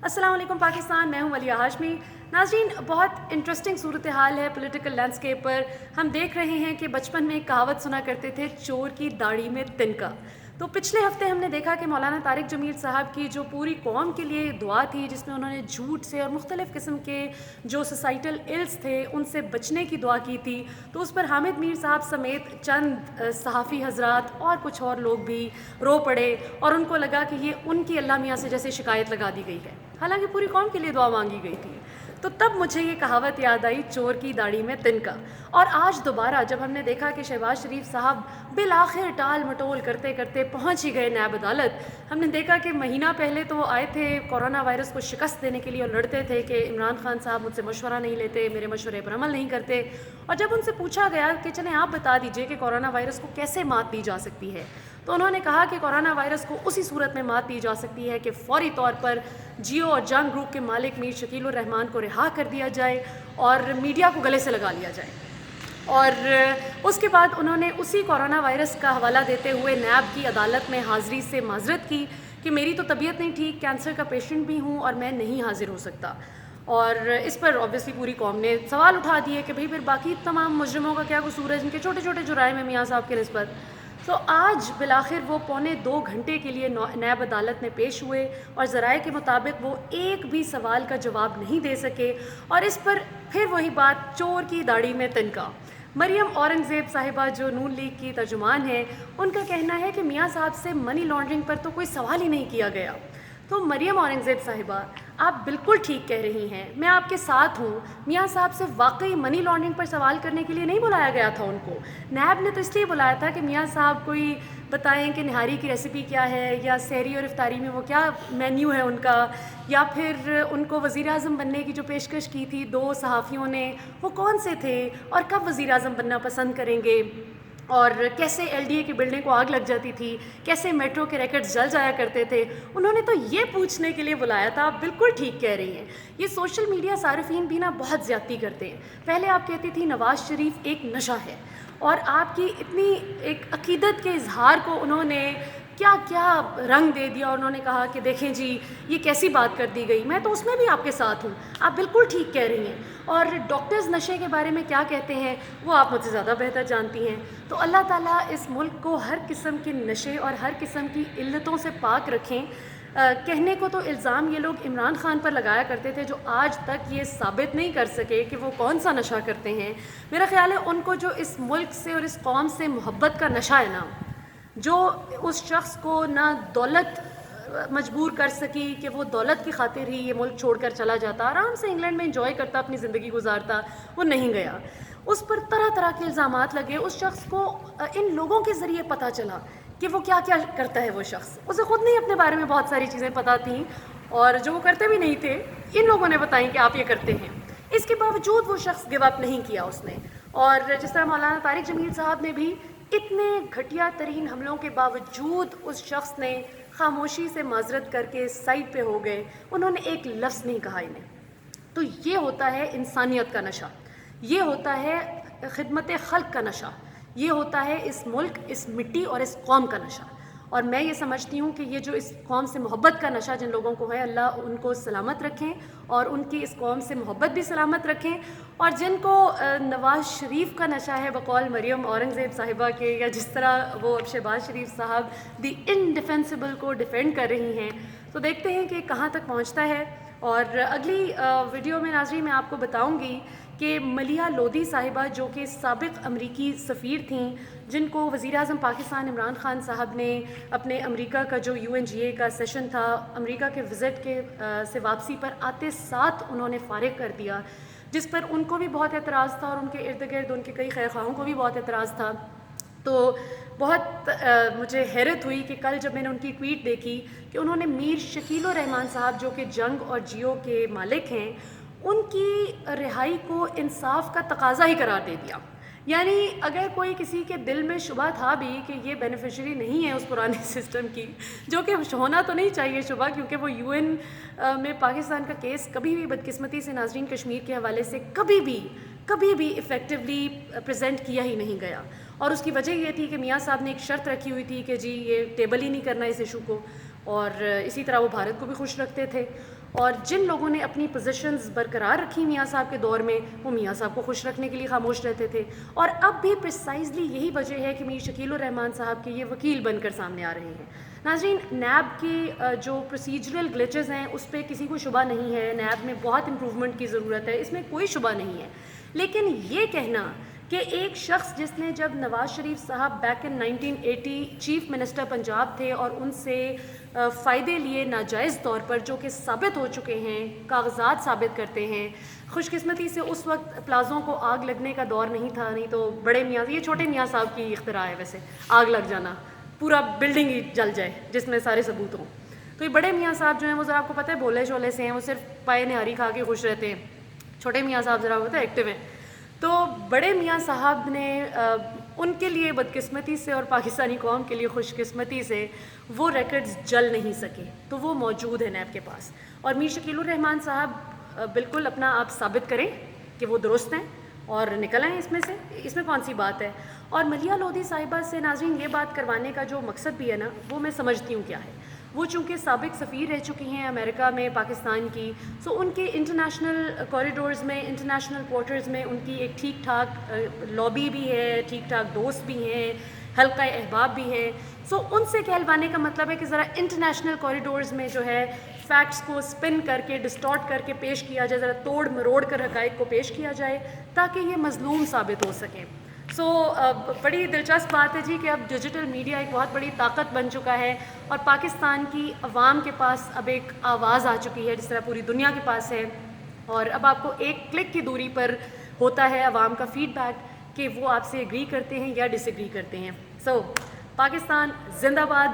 السلام علیکم پاکستان، میں ہوں ولیہ ہاشمی۔ ناظرین، بہت انٹرسٹنگ صورتحال ہے پولیٹیکل لینڈسکیپ پر۔ ہم دیکھ رہے ہیں کہ بچپن میں ایک کہاوت سنا کرتے تھے، چور کی داڑھی میں تنکا۔ تو پچھلے ہفتے ہم نے دیکھا کہ مولانا طارق جمیل صاحب کی جو پوری قوم کے لیے دعا تھی، جس میں انہوں نے جھوٹ سے اور مختلف قسم کے جو سوسائٹل ایلز تھے ان سے بچنے کی دعا کی تھی، تو اس پر حامد میر صاحب سمیت چند صحافی حضرات اور کچھ اور لوگ بھی رو پڑے، اور ان کو لگا کہ یہ ان کی اللہ میاں سے جیسے شکایت لگا دی گئی ہے، حالانکہ پوری قوم کے لیے دعا مانگی گئی تھی۔ تو تب مجھے یہ کہاوت یاد آئی، چور کی داڑھی میں تنکا۔ اور آج دوبارہ جب ہم نے دیکھا کہ شہباز شریف صاحب بالآخر ٹال مٹول کرتے کرتے پہنچ ہی گئے نیب عدالت، ہم نے دیکھا کہ مہینہ پہلے تو وہ آئے تھے کورونا وائرس کو شکست دینے کے لیے اور لڑتے تھے کہ عمران خان صاحب مجھ سے مشورہ نہیں لیتے، میرے مشورے پر عمل نہیں کرتے، اور جب ان سے پوچھا گیا کہ چلیں آپ بتا دیجئے کہ کورونا وائرس کو کیسے مات دی جا سکتی ہے، تو انہوں نے کہا کہ کورونا وائرس کو اسی صورت میں مات دی جا سکتی ہے کہ فوری طور پر جیو اور جنگ گروپ کے مالک میر شکیل الرحمان کو رہا کر دیا جائے اور میڈیا کو گلے سے لگا لیا جائے۔ اور اس کے بعد انہوں نے اسی کورونا وائرس کا حوالہ دیتے ہوئے نیب کی عدالت میں حاضری سے معذرت کی کہ میری تو طبیعت نہیں ٹھیک، کینسر کا پیشنٹ بھی ہوں اور میں نہیں حاضر ہو سکتا۔ اور اس پر آبویسلی پوری قوم نے سوال اٹھا دیے کہ بھئی پھر باقی تمام مجرموں کا کیا قصور ہے جن کے چھوٹے چھوٹے جرائم ہیں میاں صاحب کے نسبت۔ تو آج بالآخر وہ پونے 2 گھنٹے کے لیے نیب عدالت میں پیش ہوئے اور ذرائع کے مطابق وہ ایک بھی سوال کا جواب نہیں دے سکے، اور اس پر پھر وہی بات، چور کی داڑھی میں تنکا۔ مریم اورنگزیب صاحبہ جو نون لیگ کی ترجمان ہیں، ان کا کہنا ہے کہ میاں صاحب سے منی لانڈرنگ پر تو کوئی سوال ہی نہیں کیا گیا۔ تو مریم اورنگزیب صاحبہ، آپ بالکل ٹھیک کہہ رہی ہیں، میں آپ کے ساتھ ہوں۔ میاں صاحب سے واقعی منی لانڈرنگ پر سوال کرنے کے لیے نہیں بلایا گیا تھا ان کو، نیب نے تو اس لیے بلایا تھا کہ میاں صاحب کوئی بتائیں کہ نہاری کی ریسیپی کیا ہے، یا سحری اور افطاری میں وہ کیا مینیو ہے ان کا، یا پھر ان کو وزیر اعظم بننے کی جو پیشکش کی تھی 2 صحافیوں نے، وہ کون سے تھے اور کب وزیر اعظم بننا پسند کریں گے، اور کیسے ایل ڈی اے کی بلڈنگ کو آگ لگ جاتی تھی، کیسے میٹرو کے ریکٹس جل جایا کرتے تھے۔ انہوں نے تو یہ پوچھنے کے لیے بلایا تھا۔ آپ بالکل ٹھیک کہہ رہی ہیں، یہ سوشل میڈیا صارفین بھی نا بہت زیادتی کرتے ہیں۔ پہلے آپ کہتی تھی نواز شریف ایک نشہ ہے، اور آپ کی اتنی ایک عقیدت کے اظہار کو انہوں نے کیا کیا رنگ دے دیا، اور انہوں نے کہا کہ دیکھیں جی یہ کیسی بات کر دی گئی۔ میں تو اس میں بھی آپ کے ساتھ ہوں، آپ بالکل ٹھیک کہہ رہی ہیں۔ اور ڈاکٹرز نشے کے بارے میں کیا کہتے ہیں وہ آپ مجھ سے زیادہ بہتر جانتی ہیں۔ تو اللہ تعالیٰ اس ملک کو ہر قسم کے نشے اور ہر قسم کی علتوں سے پاک رکھیں۔ کہنے کو تو الزام یہ لوگ عمران خان پر لگایا کرتے تھے، جو آج تک یہ ثابت نہیں کر سکے کہ وہ کون سا نشہ کرتے ہیں۔ میرا خیال ہے ان کو جو اس ملک سے اور اس قوم سے محبت کا نشہ ہے نا، جو اس شخص کو نہ دولت مجبور کر سکی کہ وہ دولت کی خاطر ہی یہ ملک چھوڑ کر چلا جاتا، آرام سے انگلینڈ میں انجوائے کرتا، اپنی زندگی گزارتا، وہ نہیں گیا۔ اس پر طرح طرح کے الزامات لگے۔ اس شخص کو ان لوگوں کے ذریعے پتہ چلا کہ وہ کیا کیا کرتا ہے۔ وہ شخص، اسے خود نہیں اپنے بارے میں بہت ساری چیزیں پتہ تھیں، اور جو وہ کرتے بھی نہیں تھے ان لوگوں نے بتائیں کہ آپ یہ کرتے ہیں۔ اس کے باوجود وہ شخص گیو اپ نہیں کیا اس نے، اور جس طرح مولانا طارق جمیل صاحب نے بھی اتنے گھٹیا ترین حملوں کے باوجود اس شخص نے خاموشی سے معذرت کر کے سائڈ پہ ہو گئے، انہوں نے ایک لفظ نہیں کہا انہیں۔ تو یہ ہوتا ہے انسانیت کا نشہ، یہ ہوتا ہے خدمت خلق کا نشہ، یہ ہوتا ہے اس ملک، اس مٹی اور اس قوم کا نشہ۔ اور میں یہ سمجھتی ہوں کہ یہ جو اس قوم سے محبت کا نشہ جن لوگوں کو ہے، اللہ ان کو سلامت رکھیں اور ان کی اس قوم سے محبت بھی سلامت رکھیں۔ اور جن کو نواز شریف کا نشہ ہے بقول مریم اورنگزیب صاحبہ کے، یا جس طرح وہ شہباز شریف صاحب دی انڈیفینسیبل کو ڈیفینڈ کر رہی ہیں، تو دیکھتے ہیں کہ کہاں تک پہنچتا ہے۔ اور اگلی ویڈیو میں ناظرین میں آپ کو بتاؤں گی کہ ملیحہ لودھی صاحبہ جو کہ سابق امریکی سفیر تھیں، جن کو وزیر اعظم پاکستان عمران خان صاحب نے اپنے امریکہ کا جو UNGA کا سیشن تھا، امریکہ کے وزٹ کے سے واپسی پر آتے ساتھ انہوں نے فارغ کر دیا، جس پر ان کو بھی بہت اعتراض تھا اور ان کے ارد گرد ان کے کئی خیر خواہوں کو بھی بہت اعتراض تھا۔ تو بہت مجھے حیرت ہوئی کہ کل جب میں نے ان کی ٹویٹ دیکھی کہ انہوں نے میر شکیل الرحمان صاحب جو کہ جنگ اور جیو کے مالک ہیں، ان کی رہائی کو انصاف کا تقاضا ہی قرار دے دیا۔ یعنی اگر کوئی کسی کے دل میں شبہ تھا بھی کہ یہ بینیفیشری نہیں ہے اس پرانے سسٹم کی، جو کہ ہونا تو نہیں چاہیے شبہ، کیونکہ وہ UN میں پاکستان کا کیس کبھی بھی بدقسمتی سے ناظرین کشمیر کے حوالے سے کبھی بھی ایفیکٹولی پریزنٹ کیا ہی نہیں گیا، اور اس کی وجہ یہ تھی کہ میاں صاحب نے ایک شرط رکھی ہوئی تھی کہ جی یہ ٹیبل ہی نہیں کرنا اس ایشو کو، اور اسی طرح وہ بھارت کو بھی خوش رکھتے تھے. اور جن لوگوں نے اپنی پوزیشنز برقرار رکھی میاں صاحب کے دور میں، وہ میاں صاحب کو خوش رکھنے کے لیے خاموش رہتے تھے. اور اب بھی پریسائزلی یہی وجہ ہے کہ میر شکیل الرحمان صاحب کے یہ وکیل بن کر سامنے آ رہے ہیں. ناظرین، نیب کے جو پروسیجرل گلیچز ہیں اس پہ کسی کو شبہ نہیں ہے. نیب میں بہت امپروومنٹ کی ضرورت ہے، اس میں کوئی شبہ نہیں ہے. لیکن یہ کہنا کہ ایک شخص جس نے جب نواز شریف صاحب back in 1980 chief minister Punjab تھے اور ان سے فائدے لیے ناجائز طور پر، جو کہ ثابت ہو چکے ہیں، کاغذات ثابت کرتے ہیں. خوش قسمتی سے اس وقت پلازوں کو آگ لگنے کا دور نہیں تھا، نہیں تو بڑے میاں، یہ چھوٹے میاں صاحب کی اختراع ہے ویسے، آگ لگ جانا، پورا بلڈنگ ہی جل جائے جس میں سارے ثبوت ہوں. تو یہ بڑے میاں صاحب جو ہیں وہ ذرا آپ کو پتہ ہے بولے شولے سے ہیں، وہ صرف پائے نہاری کھا کے خوش رہتے ہیں. چھوٹے میاں صاحب ذرا ہوتا ہے ایکٹیو ہیں. تو بڑے میاں صاحب نے ان کے لیے بدقسمتی سے اور پاکستانی قوم کے لیے خوش قسمتی سے وہ ریکڈز جل نہیں سکے، تو وہ موجود ہیں نیب کے پاس. اور میر شکیل الرحمان صاحب بالکل اپنا آپ ثابت کریں کہ وہ درست ہیں اور نکل آئیں اس میں سے، اس میں کون سی بات ہے. اور ملیحہ لودھی صاحبہ سے ناظرین یہ بات کروانے کا جو مقصد بھی ہے نا، وہ میں سمجھتی ہوں کیا ہے. وہ چونکہ سابق سفیر رہ چکی ہیں امریکہ میں پاکستان کی، سو ان کے انٹرنیشنل کوریڈورز میں، انٹرنیشنل کوارٹرز میں ان کی ایک ٹھیک ٹھاک لابی بھی ہے، ٹھیک ٹھاک دوست بھی ہیں، حلقہ احباب بھی ہے. سو ان سے کہلوانے کا مطلب ہے کہ ذرا انٹرنیشنل کوریڈورز میں جو ہے فیکٹس کو سپن کر کے، ڈسٹارٹ کر کے پیش کیا جائے، ذرا توڑ مروڑ کر حقائق کو پیش کیا جائے تاکہ یہ مظلوم ثابت ہو سکیں. سو بڑی دلچسپ بات ہے جی کہ اب ڈیجیٹل میڈیا ایک بہت بڑی طاقت بن چکا ہے اور پاکستان کی عوام کے پاس اب ایک آواز آ چکی ہے جس طرح پوری دنیا کے پاس ہے. اور اب آپ کو ایک کلک کی دوری پر ہوتا ہے عوام کا فیڈ بیک کہ وہ آپ سے ایگری کرتے ہیں یا ڈس ایگری کرتے ہیں. سو پاکستان زندہ باد.